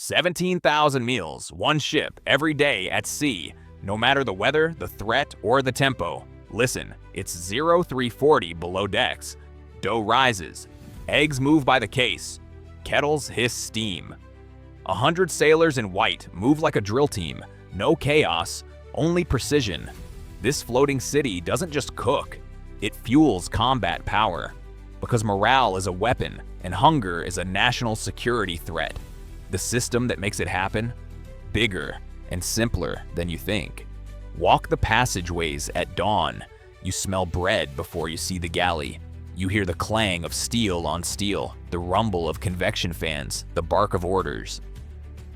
17,000 meals, one ship, every day at sea, no matter the weather, the threat, or the tempo. Listen, it's 0340 below decks. Dough rises. Eggs move by the case. Kettles hiss steam. 100 sailors in white move like a drill team. No chaos, only precision. This floating city doesn't just cook, it fuels combat power. Because morale is a weapon and hunger is a national security threat. The system that makes it happen? Bigger and simpler than you think. Walk the passageways at dawn. You smell bread before you see the galley. You hear the clang of steel on steel, the rumble of convection fans, the bark of orders.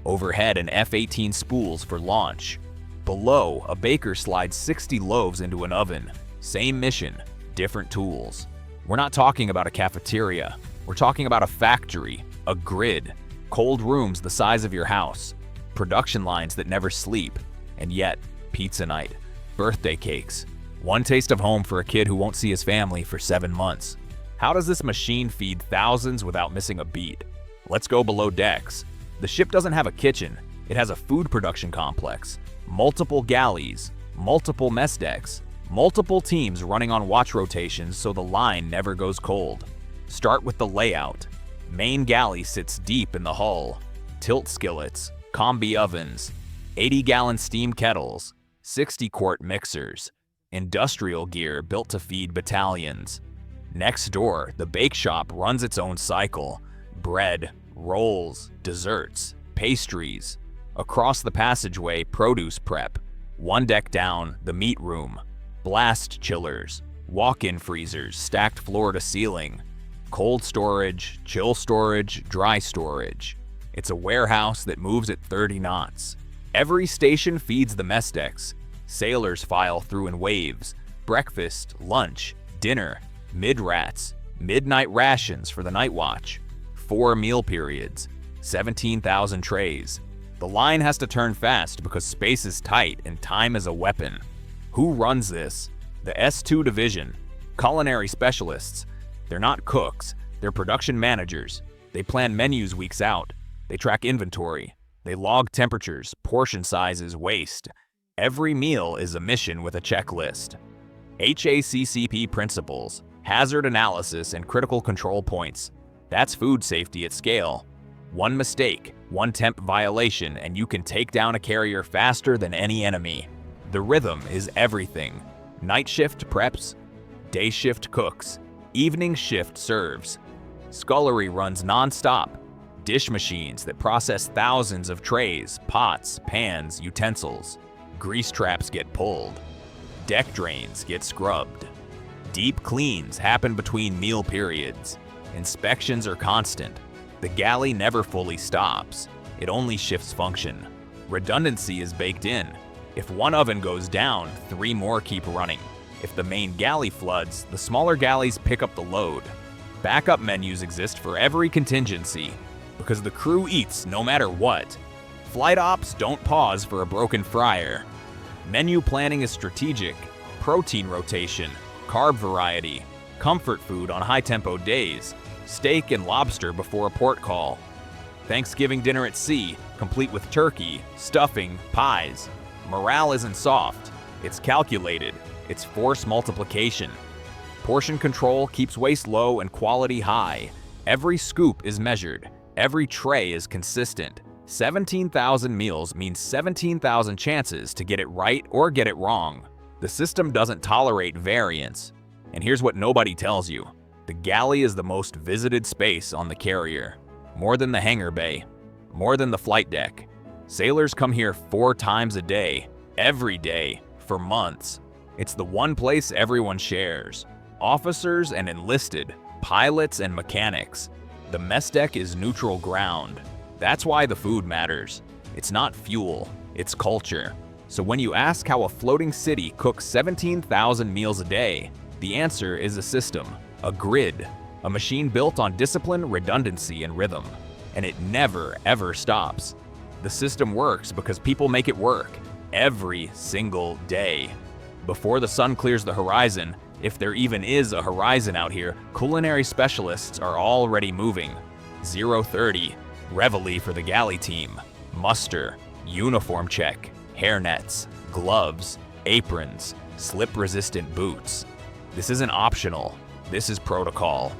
Overhead, an F-18 spools for launch. Below, a baker slides 60 loaves into an oven. Same mission, different tools. We're not talking about a cafeteria. We're talking about a factory, a grid, cold rooms the size of your house, production lines that never sleep, and yet, pizza night, birthday cakes, one taste of home for a kid who won't see his family for 7 months. How does this machine feed thousands without missing a beat? Let's go below decks. The ship doesn't have a kitchen, it has a food production complex. Multiple galleys, multiple mess decks, multiple teams running on watch rotations so the line never goes cold. Start with the layout. Main galley sits deep in the hull. Tilt skillets, combi ovens, 80-gallon steam kettles, 60-quart mixers, industrial gear built to feed battalions. Next door, the bake shop runs its own cycle. Bread, rolls, desserts, pastries. Across the passageway, produce prep. One deck down, the meat room. Blast chillers, walk-in freezers stacked floor to ceiling. Cold storage, chill storage, dry storage. It's a warehouse that moves at 30 knots. Every station feeds the mess decks. Sailors file through in waves. Breakfast, lunch, dinner, mid-rats, midnight rations for the night watch. 4 meal periods, 17,000 trays. The line has to turn fast because space is tight and time is a weapon. Who runs this? The S2 division. Culinary specialists. They're not cooks, they're production managers. They plan menus weeks out. They track inventory. They log temperatures, portion sizes, waste. Every meal is a mission with a checklist. HACCP principles, hazard analysis, and critical control points. That's food safety at scale. One mistake, one temp violation, and you can take down a carrier faster than any enemy. The rhythm is everything. Night shift preps, day shift cooks, evening shift serves. Scullery runs non-stop. Dish machines that process thousands of trays, pots, pans, utensils. Grease traps get pulled. Deck drains get scrubbed. Deep cleans happen between meal periods. Inspections are constant. The galley never fully stops. It only shifts function. Redundancy is baked in. If one oven goes down, 3 more keep running. If the main galley floods, the smaller galleys pick up the load. Backup menus exist for every contingency, because the crew eats no matter what. Flight ops don't pause for a broken fryer. Menu planning is strategic. Protein rotation, carb variety, comfort food on high-tempo days, steak and lobster before a port call. Thanksgiving dinner at sea, complete with turkey, stuffing, pies. Morale isn't soft, it's calculated. It's force multiplication. Portion control keeps waste low and quality high. Every scoop is measured. Every tray is consistent. 17,000 meals means 17,000 chances to get it right or get it wrong. The system doesn't tolerate variance. And here's what nobody tells you. The galley is the most visited space on the carrier. More than the hangar bay. More than the flight deck. Sailors come here 4 times a day. Every day. For months. It's the one place everyone shares. Officers and enlisted, pilots and mechanics. The mess deck is neutral ground. That's why the food matters. It's not fuel, it's culture. So when you ask how a floating city cooks 17,000 meals a day, the answer is a system, a grid, a machine built on discipline, redundancy, and rhythm. And it never, ever stops. The system works because people make it work every single day. Before the sun clears the horizon, if there even is a horizon out here, culinary specialists are already moving. 030, Reveille for the galley team. Muster, uniform check, hairnets, gloves, aprons, slip-resistant boots. This isn't optional, this is protocol.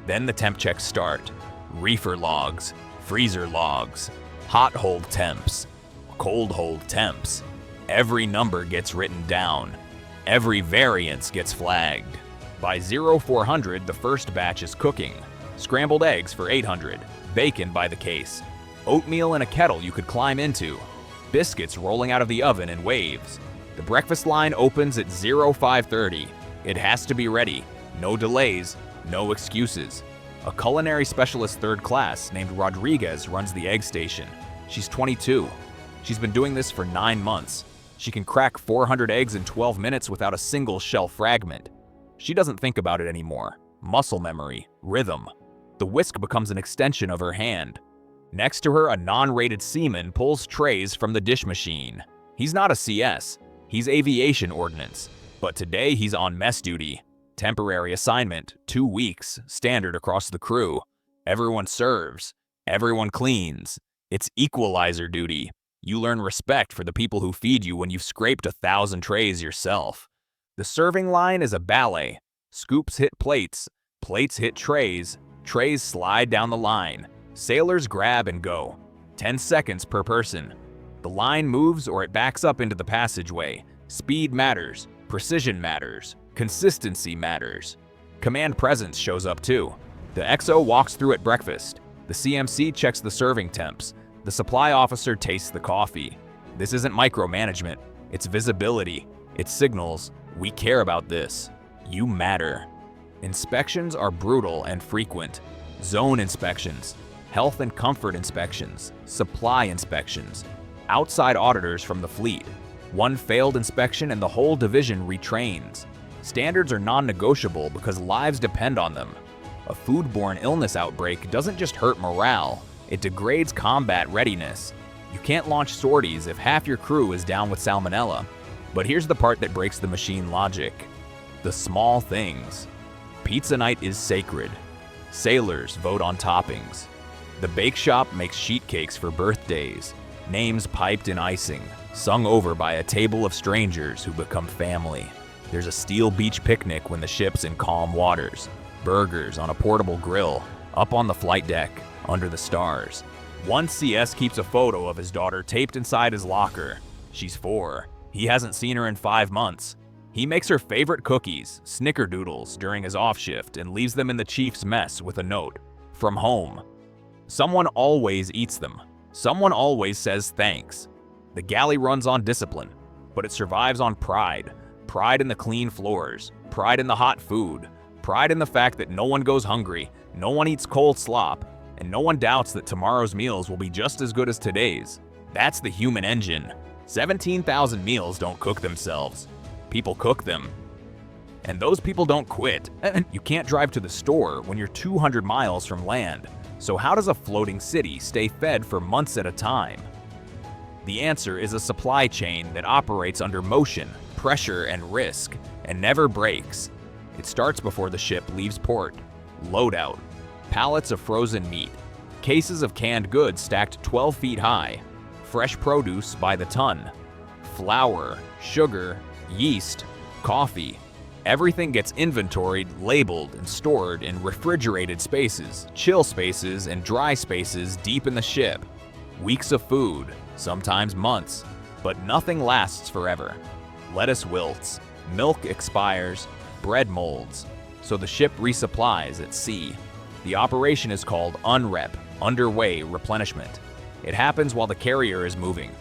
Then the temp checks start. Reefer logs, freezer logs, hot hold temps, cold hold temps. Every number gets written down. Every variance gets flagged. By 0400, the first batch is cooking. Scrambled eggs for 800, bacon by the case, oatmeal in a kettle you could climb into, biscuits rolling out of the oven in waves. The breakfast line opens at 0530. It has to be ready. No delays, no excuses. A culinary specialist third class named Rodriguez runs the egg station. She's 22. She's been doing this for 9 months. She can crack 400 eggs in 12 minutes without a single shell fragment. She doesn't think about it anymore. Muscle memory, rhythm. The whisk becomes an extension of her hand. Next to her, a non-rated seaman pulls trays from the dish machine. He's not a CS, he's aviation ordnance. But today he's on mess duty. Temporary assignment, 2 weeks, standard across the crew. Everyone serves, everyone cleans. It's equalizer duty. You learn respect for the people who feed you when you've scraped 1,000 trays yourself. The serving line is a ballet. Scoops hit plates, plates hit trays, trays slide down the line. Sailors grab and go. 10 seconds per person. The line moves or it backs up into the passageway. Speed matters, precision matters, consistency matters. Command presence shows up too. The XO walks through at breakfast. The CMC checks the serving temps. The supply officer tastes the coffee. This isn't micromanagement. It's visibility. It signals, we care about this. You matter. Inspections are brutal and frequent. Zone inspections, health and comfort inspections, supply inspections, outside auditors from the fleet. One failed inspection and the whole division retrains. Standards are non-negotiable because lives depend on them. A foodborne illness outbreak doesn't just hurt morale, it degrades combat readiness. You can't launch sorties if half your crew is down with salmonella. But here's the part that breaks the machine logic. The small things. Pizza night is sacred. Sailors vote on toppings. The bake shop makes sheet cakes for birthdays. Names piped in icing, sung over by a table of strangers who become family. There's a steel beach picnic when the ship's in calm waters. Burgers on a portable grill, up on the flight deck, under the stars. One CS keeps a photo of his daughter taped inside his locker. She's 4. He hasn't seen her in 5 months. He makes her favorite cookies, snickerdoodles, during his off shift and leaves them in the chief's mess with a note. From home. Someone always eats them. Someone always says thanks. The galley runs on discipline, but it survives on pride. Pride in the clean floors, pride in the hot food, pride in the fact that no one goes hungry, no one eats cold slop, and no one doubts that tomorrow's meals will be just as good as today's. That's the human engine. 17,000 meals don't cook themselves. People cook them. And those people don't quit. You can't drive to the store when you're 200 miles from land. So how does a floating city stay fed for months at a time? The answer is a supply chain that operates under motion, pressure, and risk, and never breaks. It starts before the ship leaves port. Loadout. Pallets of frozen meat. Cases of canned goods stacked 12 feet high. Fresh produce by the ton. Flour, sugar, yeast, coffee. Everything gets inventoried, labeled, and stored in refrigerated spaces, chill spaces, and dry spaces deep in the ship. Weeks of food, sometimes months, but nothing lasts forever. Lettuce wilts, milk expires, bread molds, so the ship resupplies at sea. The operation is called UNREP, underway replenishment. It happens while the carrier is moving,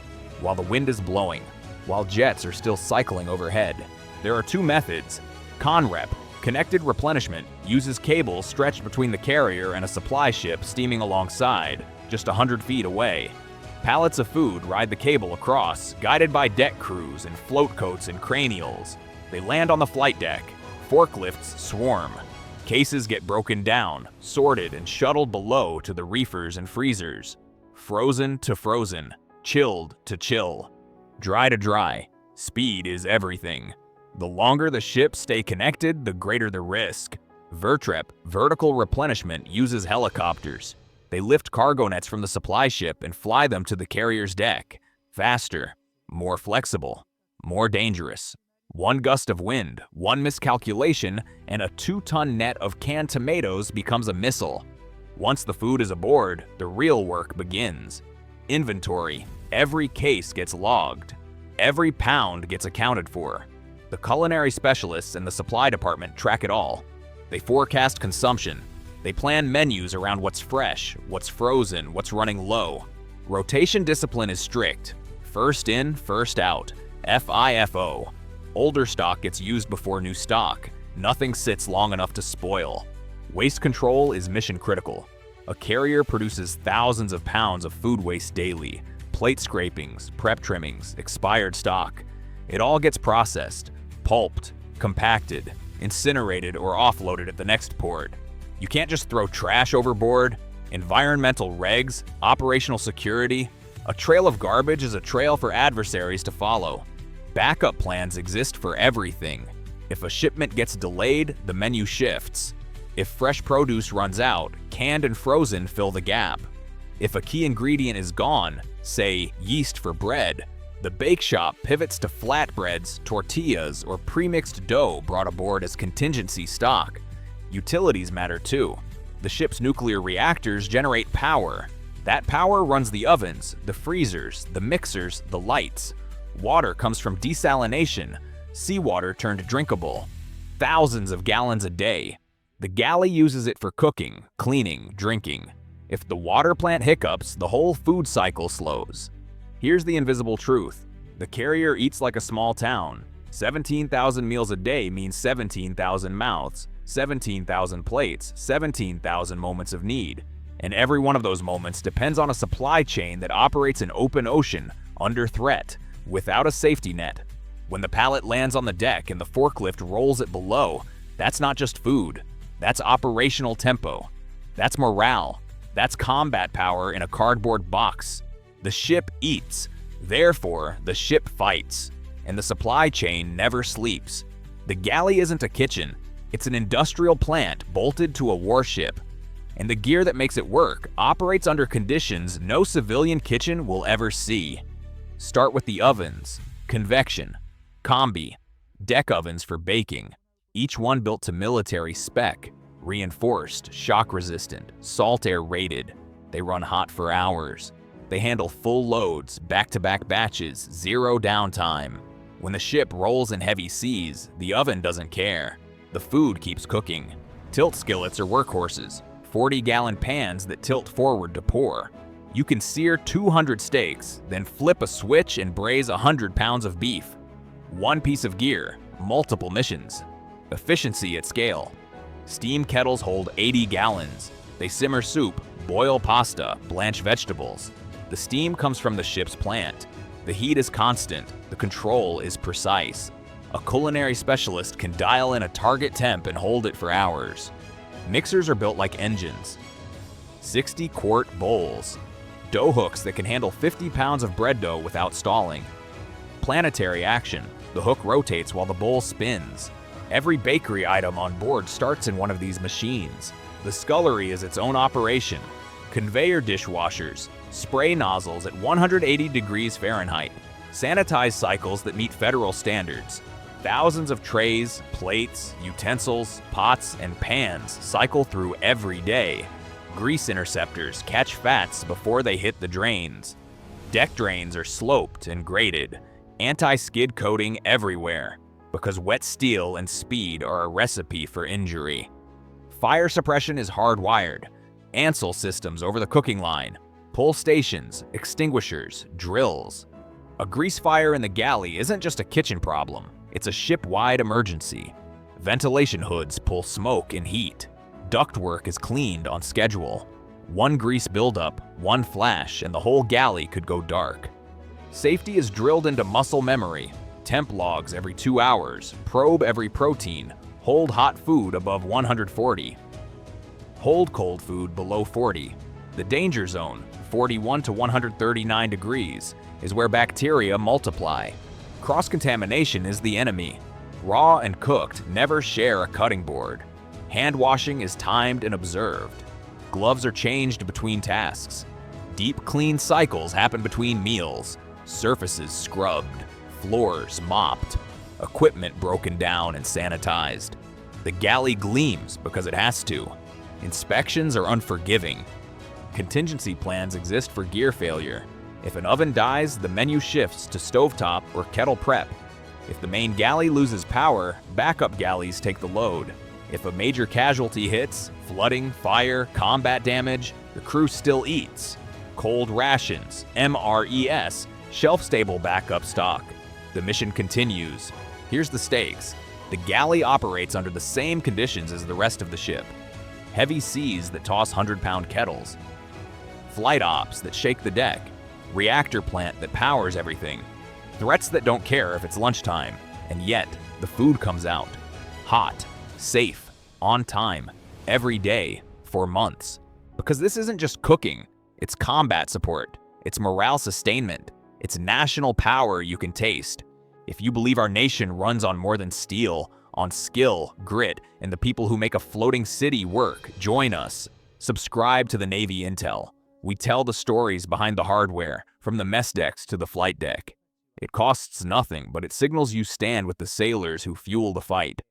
while the wind is blowing, while jets are still cycling overhead. There are 2 methods. CONREP, connected replenishment, uses cables stretched between the carrier and a supply ship steaming alongside, just 100 feet away. Pallets of food ride the cable across, guided by deck crews in float coats and cranials. They land on the flight deck. Forklifts swarm. Cases get broken down, sorted, and shuttled below to the reefers and freezers. Frozen to frozen, chilled to chill, dry to dry. Speed is everything. The longer the ships stay connected, the greater the risk. VERTREP, vertical replenishment, uses helicopters. They lift cargo nets from the supply ship and fly them to the carrier's deck. Faster, more flexible, more dangerous. One gust of wind, one miscalculation, and a 2-ton net of canned tomatoes becomes a missile. Once the food is aboard, the real work begins. Inventory. Every case gets logged. Every pound gets accounted for. The culinary specialists and the supply department track it all. They forecast consumption. They plan menus around what's fresh, what's frozen, what's running low. Rotation discipline is strict. First in, first out. FIFO. Older stock gets used before new stock. Nothing sits long enough to spoil. Waste control is mission critical. A carrier produces thousands of pounds of food waste daily. Plate scrapings, prep trimmings, expired stock. It all gets processed, pulped, compacted, incinerated, or offloaded at the next port. You can't just throw trash overboard. Environmental regs, operational security. A trail of garbage is a trail for adversaries to follow. Backup plans exist for everything. If a shipment gets delayed, the menu shifts. If fresh produce runs out, canned and frozen fill the gap. If a key ingredient is gone, say yeast for bread, the bake shop pivots to flatbreads, tortillas, or pre-mixed dough brought aboard as contingency stock. Utilities matter too. The ship's nuclear reactors generate power. That power runs the ovens, the freezers, the mixers, the lights. Water comes from desalination, seawater turned drinkable. Thousands of gallons a day. The galley uses it for cooking, cleaning, drinking. If the water plant hiccups, the whole food cycle slows. Here's the invisible truth. The carrier eats like a small town. 17,000 meals a day means 17,000 mouths, 17,000 plates, 17,000 moments of need. And every one of those moments depends on a supply chain that operates in open ocean, under threat, without a safety net. When the pallet lands on the deck and the forklift rolls it below, that's not just food. That's operational tempo. That's morale. That's combat power in a cardboard box. The ship eats. Therefore, the ship fights. And the supply chain never sleeps. The galley isn't a kitchen. It's an industrial plant bolted to a warship. And the gear that makes it work operates under conditions no civilian kitchen will ever see. Start with the ovens. Convection, combi, deck ovens for baking. Each one built to military spec, reinforced, shock-resistant, salt-air rated. They run hot for hours. They handle full loads, back-to-back batches, zero downtime. When the ship rolls in heavy seas, the oven doesn't care. The food keeps cooking. Tilt skillets are workhorses, 40-gallon pans that tilt forward to pour. You can sear 200 steaks, then flip a switch and braise 100 pounds of beef. One piece of gear, multiple missions. Efficiency at scale. Steam kettles hold 80 gallons. They simmer soup, boil pasta, blanch vegetables. The steam comes from the ship's plant. The heat is constant. The control is precise. A culinary specialist can dial in a target temp and hold it for hours. Mixers are built like engines. 60-quart bowls. Dough hooks that can handle 50 pounds of bread dough without stalling. Planetary action. The hook rotates while the bowl spins. Every bakery item on board starts in one of these machines. The scullery is its own operation. Conveyor dishwashers. Spray nozzles at 180 degrees Fahrenheit. Sanitize cycles that meet federal standards. Thousands of trays, plates, utensils, pots, and pans cycle through every day. Grease interceptors catch fats before they hit the drains. Deck drains are sloped and graded. Anti-skid coating everywhere, because wet steel and speed are a recipe for injury. Fire suppression is hardwired. Ansel systems over the cooking line. Pull stations, extinguishers, drills. A grease fire in the galley isn't just a kitchen problem. It's a ship-wide emergency. Ventilation hoods pull smoke and heat. Ductwork is cleaned on schedule. One grease buildup, one flash, and the whole galley could go dark. Safety is drilled into muscle memory. Temp logs every 2 hours, probe every protein, hold hot food above 140. Hold cold food below 40. The danger zone, 41 to 139 degrees, is where bacteria multiply. Cross-contamination is the enemy. Raw and cooked never share a cutting board. Hand washing is timed and observed. Gloves are changed between tasks. Deep clean cycles happen between meals. Surfaces scrubbed, floors mopped, equipment broken down and sanitized. The galley gleams because it has to. Inspections are unforgiving. Contingency plans exist for gear failure. If an oven dies, the menu shifts to stovetop or kettle prep. If the main galley loses power, backup galleys take the load. If a major casualty hits, flooding, fire, combat damage, the crew still eats. Cold rations, MRES, shelf-stable backup stock. The mission continues. Here's the stakes. The galley operates under the same conditions as the rest of the ship. Heavy seas that toss 100-pound kettles. Flight ops that shake the deck. Reactor plant that powers everything. Threats that don't care if it's lunchtime. And yet, the food comes out. Hot, safe, on time, every day, for months. Because this isn't just cooking. It's combat support. It's morale sustainment. It's national power you can taste. If you believe our nation runs on more than steel, on skill, grit, and the people who make a floating city work, join us. Subscribe to the Navy Intel. We tell the stories behind the hardware, from the mess decks to the flight deck. It costs nothing, but it signals you stand with the sailors who fuel the fight.